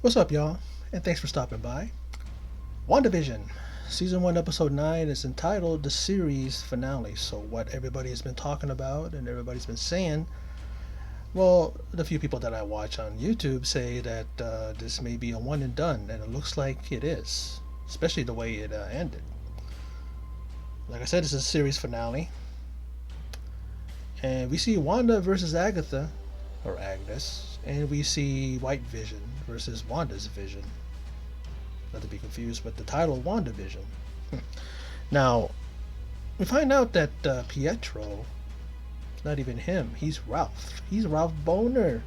What's up, y'all? And thanks for stopping by. Wanda Vision, Season 1, Episode 9 is entitled The Series Finale. So, what everybody has been talking about and everybody's been saying, well, the few people that I watch on YouTube say that this may be a one and done, and it looks like it is, especially the way it ended. Like I said, this is a series finale, and we see Wanda versus Agatha, or Agnes, and we see White Vision versus Wanda's Vision. Not to be confused with the title WandaVision. Now, we find out that Pietro, it's not even him, he's Ralph. He's Ralph Boner.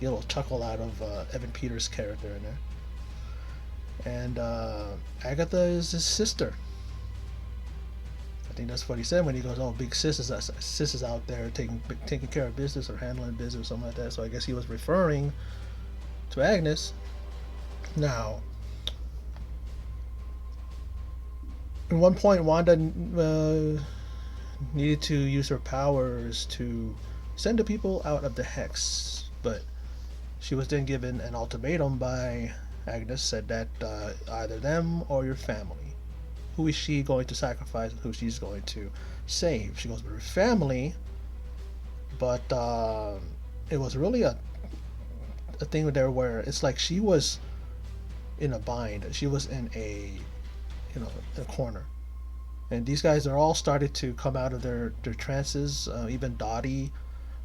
Get a little chuckle out of Evan Peters' character in there. And Agatha is his sister. I think that's what he said when he goes, "Oh, big sis is out there taking care of business or handling business or something like that." So I guess he was referring to Agnes. Now, at one point, Wanda needed to use her powers to send the people out of the hex, but she was then given an ultimatum by Agnes, said that either them or your family. Who is she going to sacrifice? Who she's going to save? She goes with her family, but it was really a thing there where it's like she was in a bind. She was in a corner. And these guys are all started to come out of their trances. Even Dottie,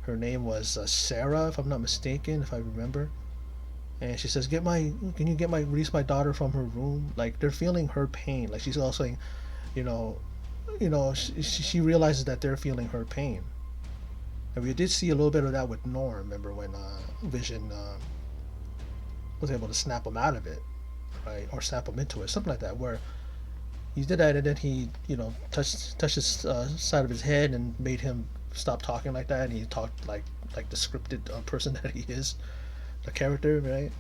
her name was Sarah, if I'm not mistaken, if I remember. And she says, can you release my daughter from her room? Like they're feeling her pain. Like she's also saying, you know, she realizes that they're feeling her pain. And we did see a little bit of that with Norm. Remember when Vision was able to snap him out of it, right, or snap him into it, something like that, where he did that, and then he, touched his side of his head and made him stop talking like that, and he talked like the scripted person that he is, the character, right?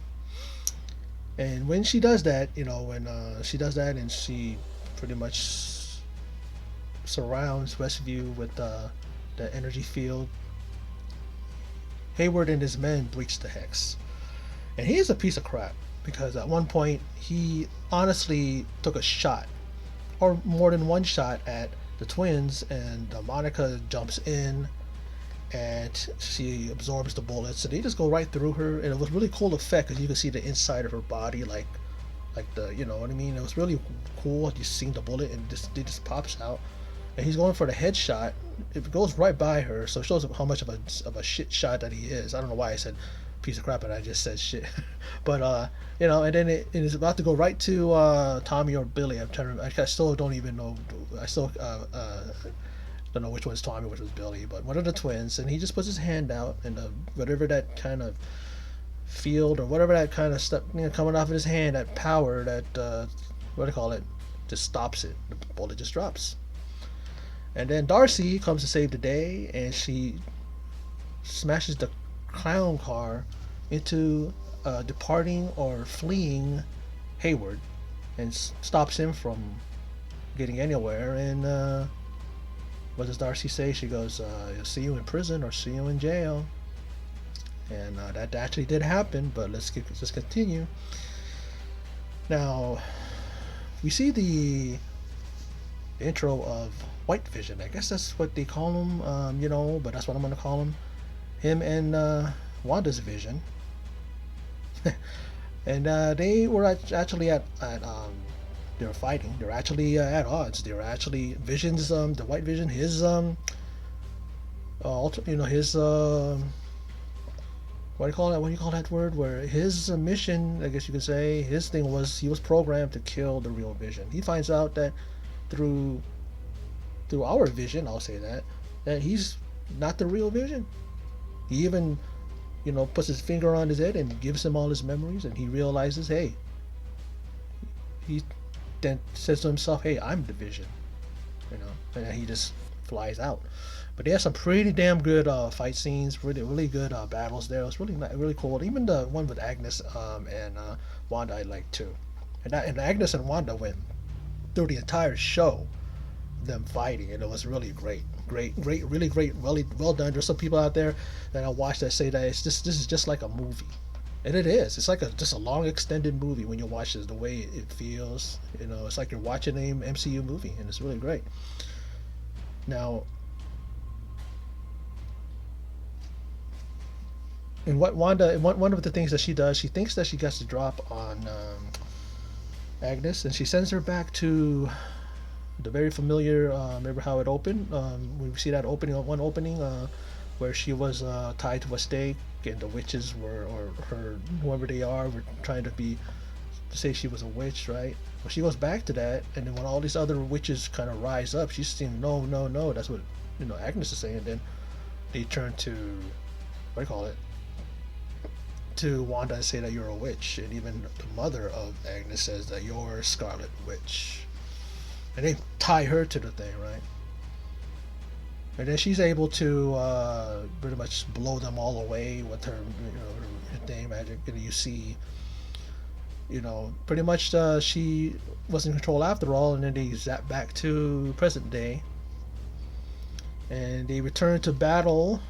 And when she does that, when she does that, and she pretty much surrounds Westview with the energy field, Hayward and his men breach the hex, and he is a piece of crap because at one point he honestly took a shot or more than one shot at the twins, and Monica jumps in and she absorbs the bullets, and they just go right through her. And it was really cool effect because you can see the inside of her body, like the, you know what I mean. It was really cool. You see the bullet and it just pops out, and he's going for the headshot. It goes right by her, so it shows how much of a shit shot that he is. I don't know why I said piece of crap and I just said shit, but and then it is about to go right to Tommy or Billy. I'm trying to. I still don't even know. I still don't know which one's Tommy, which was Billy, but one of the twins, and he just puts his hand out, and whatever that kind of field or whatever that kind of stuff coming off of his hand, that power, that what do you call it, just stops it. The bullet just drops. And then Darcy comes to save the day, and she smashes the clown car into departing or fleeing Hayward, and stops him from getting anywhere. And what does Darcy say? She goes, "See you in prison or see you in jail." And that actually did happen. But let's continue. Now we see the intro of White Vision. I guess that's what they call him, but that's what I'm gonna call him. Him and Wanda's Vision. And they were actually at they were fighting. They were actually at odds. They were actually Vision's the White Vision, his his what do you call that? What do you call that word? Where his mission, I guess you could say, his thing was he was programmed to kill the real Vision. He finds out that through our Vision, I'll say that he's not the real Vision. He even, puts his finger on his head and gives him all his memories, and he realizes, hey, he then says to himself, hey, I'm the Vision, and then he just flies out. But they have some pretty damn good fight scenes, really good battles there. It was really cool. Even the one with Agnes and Wanda I liked too. And Agnes and Wanda went through the entire show, them fighting, and it was really great, really great, really well done. There's some people out there that I watch that say that this is just like a movie. And it is. It's like just a long extended movie when you watch it. The way it feels, it's like you're watching an MCU movie, and it's really great. Now, and what Wanda, one of the things that she does, she thinks that she gets the drop on Agnes, and she sends her back to the very familiar. Remember how it opened? We see that one opening, where she was tied to a stake, and the witches were, or her, whoever they are, were trying to say she was a witch, right? Well, she goes back to that, and then when all these other witches kind of rise up, she's saying, "No, no, no." That's what Agnes is saying. Then they turn to, what do you call it? To Wanda and say that you're a witch, and even the mother of Agnes says that you're Scarlet Witch, and they tie her to the thing, right? And then she's able to pretty much blow them all away with her, her thing magic. And you see, pretty much she was in control after all. And then they zap back to present day, and they return to battle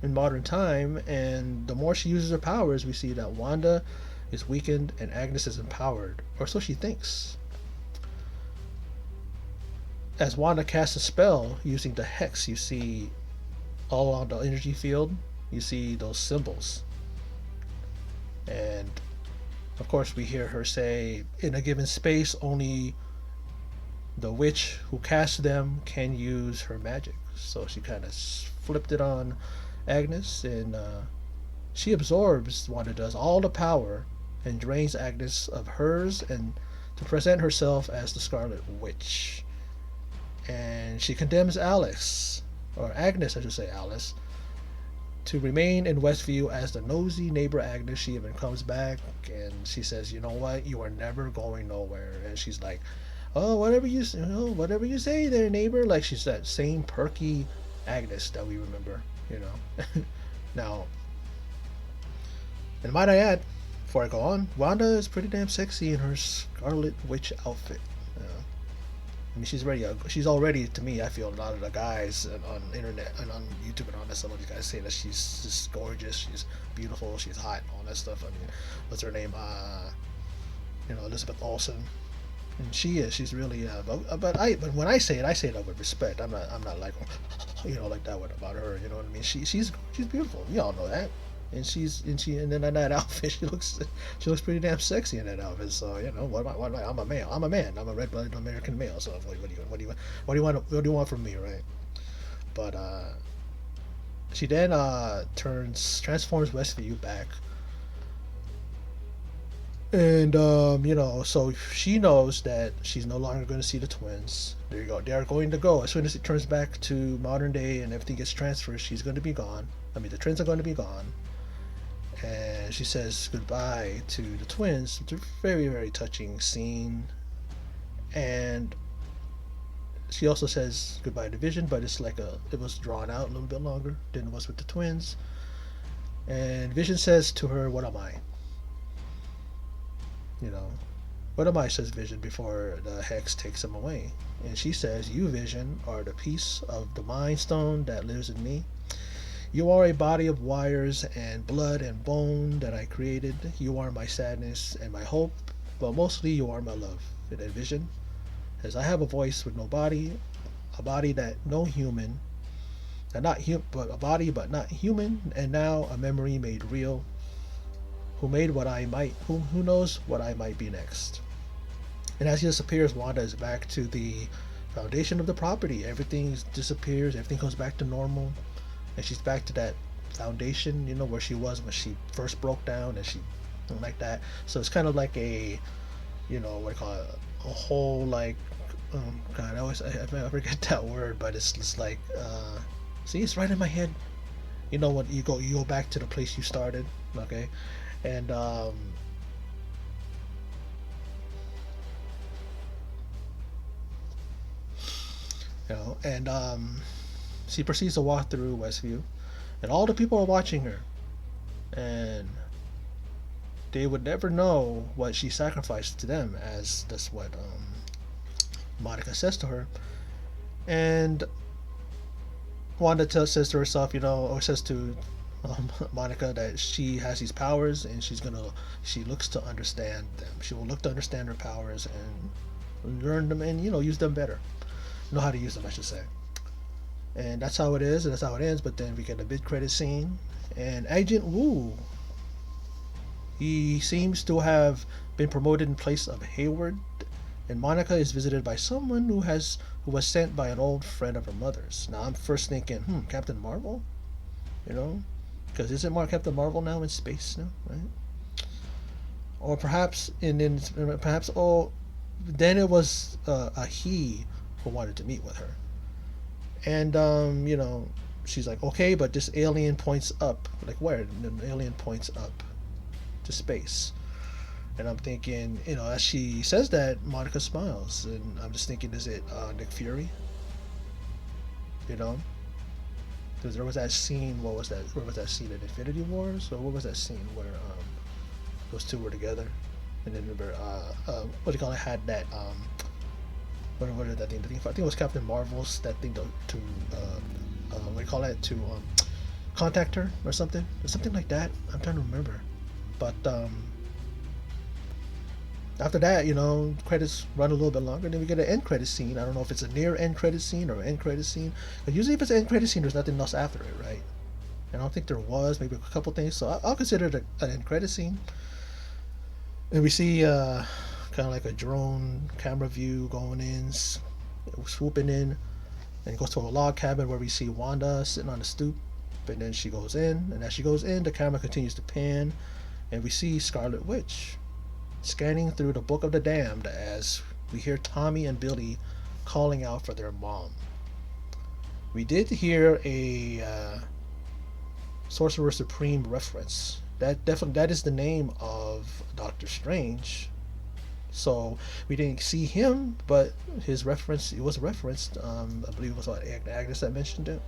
in modern time. And the more she uses her powers, we see that Wanda is weakened and Agnes is empowered, or so she thinks. As Wanda casts a spell using the hex, you see all along the energy field, you see those symbols. And of course, we hear her say, in a given space, only the witch who casts them can use her magic. So she kind of flipped it on Agnes, and she absorbs, Wanda does, all the power and drains Agnes of hers, and to present herself as the Scarlet Witch. And she condemns Alice, or Agnes, I should say, Alice, to remain in Westview as the nosy neighbor Agnes. She even comes back and she says, "You know what? You are never going nowhere." And she's like, "Oh, whatever you say there, neighbor." Like she's that same perky Agnes that we remember. Now, and might I add, before I go on, Wanda is pretty damn sexy in her Scarlet Witch outfit. I mean, she's already, to me, I feel a lot of the guys on the internet and on YouTube and all that, some of these guys say that she's just gorgeous, she's beautiful, she's hot, all that stuff. I mean, what's her name? Elizabeth Olsen, and she's really. But when I say it with respect. I'm not like, like that about her. You know what I mean? She's beautiful. You all know that. And then in that outfit, she looks pretty damn sexy in that outfit. So I'm a male. I'm a man. I'm a red-blooded American male. So what do you want from me, right? But she then transforms Westview back, and so she knows that she's no longer going to see the twins. There you go. They are going to go as soon as it turns back to modern day and everything gets transferred. She's going to be gone. I mean, the twins are going to be gone. And she says goodbye to the twins. It's a very, very touching scene. And she also says goodbye to Vision, but it was drawn out a little bit longer than it was with the twins. And Vision says to her, "What am I?" You know, "What am I?" says Vision before the hex takes him away. And she says, "You, Vision, are the piece of the Mind Stone that lives in me. You are a body of wires and blood and bone that I created. You are my sadness and my hope, but mostly you are my love." And then Vision says, "I have a voice with no body, a body that no human, but a body but not human, and now a memory made real. Who knows what I might be next?" And as he disappears, Wanda is back to the foundation of the property. Everything disappears. Everything goes back to normal. And she's back to that foundation, where she was when she first broke down, and she like that. So it's kind of like a, what do you call it, a whole like, God, I forget that word, but it's just like, see, it's right in my head. What you go back to the place you started, okay, and she proceeds to walk through Westview, and all the people are watching her, and they would never know what she sacrificed to them, as that's what Monica says to her. And Wanda says to herself, or says to Monica that she has these powers and she looks to understand them. She will look to understand her powers and learn them and use them better. Know how to use them, I should say. And that's how it is, and that's how it ends. But then we get a mid credit scene, and Agent Wu, he seems to have been promoted in place of Hayward, and Monica is visited by someone who was sent by an old friend of her mother's. Now I'm first thinking, Captain Marvel, you know, because isn't Captain Marvel now in space now, right? Or perhaps perhaps then it was a he who wanted to meet with her, and she's like, okay, but this alien points up, like where? And the alien points up to space. And I'm thinking, as she says that, Monica smiles, and I'm just thinking, is it Nick Fury? You know, because there was that scene. What was that? Where was that scene in Infinity Wars? Or what was that scene where those two were together? And then remember, what do you call it? Had that what did that thing? I think it was Captain Marvel's that thing to what do you call it? To contact her or something like that. I'm trying to remember, but after that, credits run a little bit longer. Then we get an end credit scene. I don't know if it's a near end credit scene or an end credit scene. But usually, if it's an end credit scene, there's nothing else after it, right? And I don't think there was. Maybe a couple things. So I'll consider it an end credit scene. And we see kind of like a drone camera view going in, swooping in, and it goes to a log cabin where we see Wanda sitting on the stoop. And then she goes in, and as she goes in, the camera continues to pan, and we see Scarlet Witch scanning through the Book of the Damned as we hear Tommy and Billy calling out for their mom. We did hear a Sorcerer Supreme reference. That is the name of Doctor Strange. So we didn't see him, but his reference, it was referenced. I believe it was Agnes that mentioned it.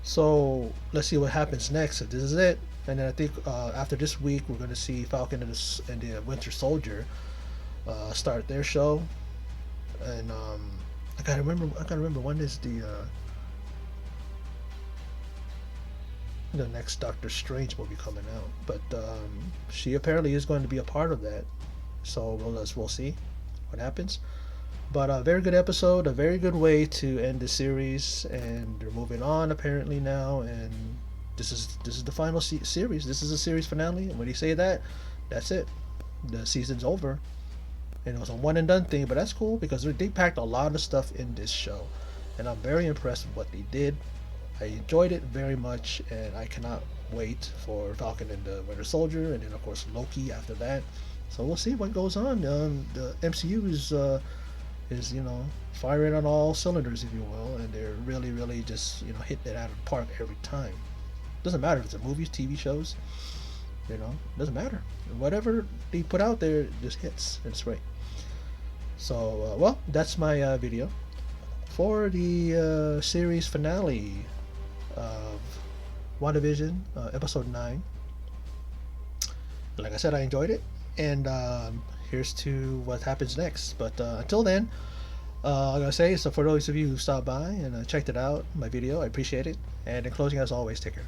So let's see what happens next. If this is it, and then I think after this week we're going to see Falcon and the Winter Soldier start their show, and I gotta remember when is the next Doctor Strange movie coming out. But she apparently is going to be a part of that, so we'll see what happens. But a very good episode, a very good way to end the series, and they're moving on apparently now, and this is the final series. This is a series finale, and when you say that, that's it. The season's over, and it was a one and done thing, but that's cool because they packed a lot of stuff in this show, and I'm very impressed with what they did. I enjoyed it very much, and I cannot wait for Falcon and the Winter Soldier, and then of course Loki after that. So we'll see what goes on. The MCU is firing on all cylinders, if you will, and they're really just hitting it out of the park every time. Doesn't matter if it's a movies, TV shows, doesn't matter. Whatever they put out there just hits, and it's great. So well, that's my video for the series finale of Wanda Vision, episode 9. Like I said, I enjoyed it, and here's to what happens next. But until then, I'm gonna say, so for those of you who stopped by and checked it out, my video, I appreciate it. And in closing, as always, take care.